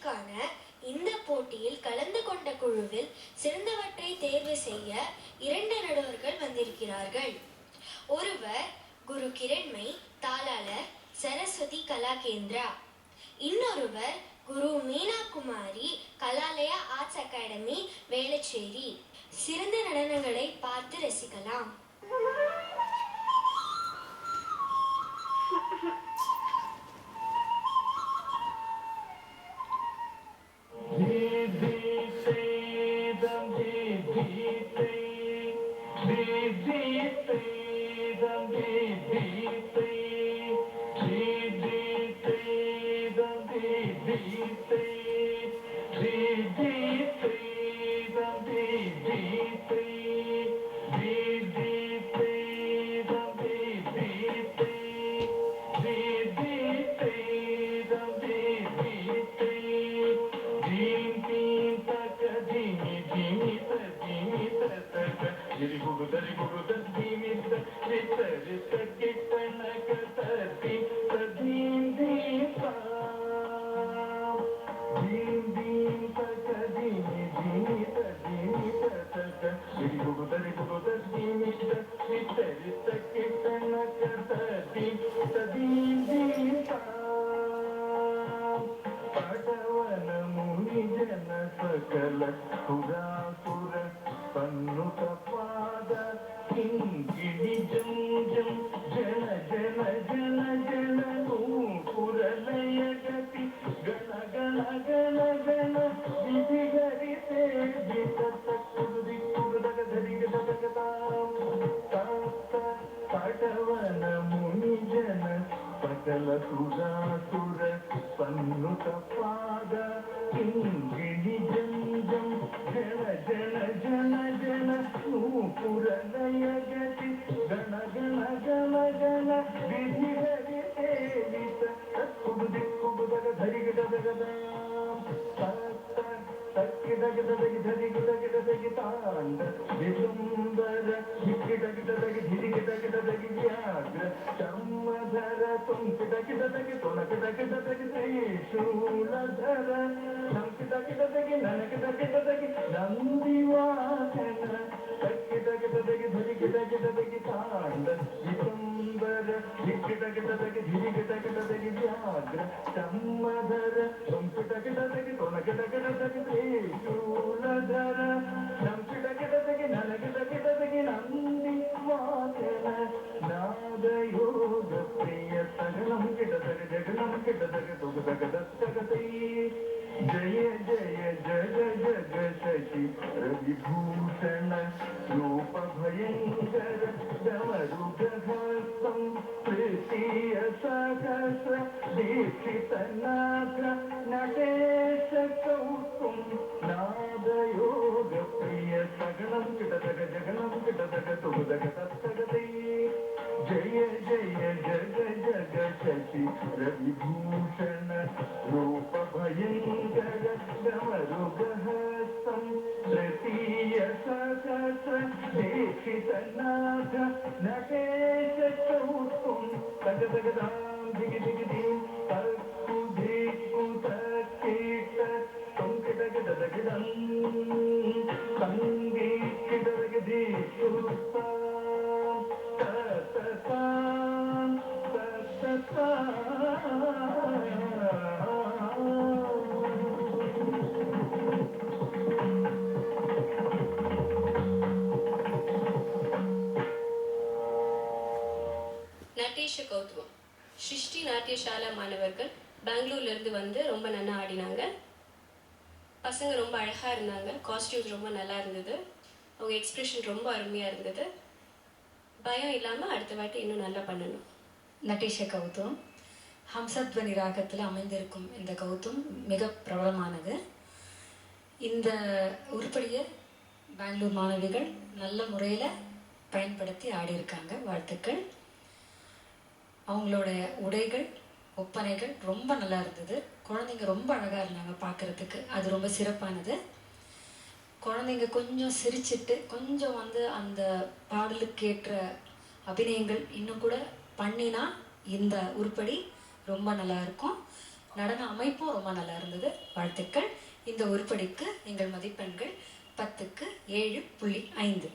நிகழ்ச்சிக்கான இந்த போட்டியில் கலந்து கொண்ட குழுவில் சிறந்தவற்றை தேர்வு செய்ய 2 நடுவர்கள் வந்திருக்கிறார்கள். ஒருவர் குரு கிரண்மய், தாளாளர், சரஸ்வதி கலா கேந்திரா. இன்னொருவர் குரு மீனா குமாரி, கலாலயா ஆர்ட்ஸ் அகாடமி, வேளச்சேரி. சிறந்த நடனங்களை பார்த்து ரசிக்கலாம். நட்டேஷ கௌதம் சிருஷ்டி நாட்டியசாலா மாணவர்கள் பெங்களூர்ல இருந்து வந்து ரொம்ப நல்லா ஆடினாங்க. பசங்க ரொம்ப அழகா இருந்தாங்க. காஸ்டியூம்ஸ் ரொம்ப நல்லா இருந்தது. அவங்க எக்ஸ்பிரஷன் ரொம்ப அருமையா இருந்தது. பயம் இல்லாம அடுத்த வாட்டி இன்னும் நல்லா பண்ணணும். நட்டேஷ கௌதம் ஹம்சத்வனி ராகத்தில் அமைந்திருக்கும் இந்த கௌதம் மிக பிரபலமானது. இந்த உருப்படியை பெங்களூர் மாணவிகள் நல்ல முறையில் பயன்படுத்தி ஆடியிருக்காங்க. வாழ்த்துக்கள். அவங்களோட உடைகள், ஒப்பனைகள் ரொம்ப நல்லா இருந்தது. குழந்தைங்க ரொம்ப அழகாக இருந்தாங்க பார்க்குறதுக்கு. அது ரொம்ப சிறப்பானது. குழந்தைங்க கொஞ்சம் சிரிச்சிட்டு கொஞ்சம் அந்த பாடலுக்கு ஏற்ற அபிநயங்கள் இன்னும் கூட பண்ணினா இந்த உருப்படி ரொம்ப நல்லா இருக்கும். நடன அமைப்பும் ரொம்ப நல்லா இருந்தது. வாழ்த்துக்கள். இந்த உருப்படிக்கு எங்கள் மதிப்பெண்கள் 10க்கு 7.5.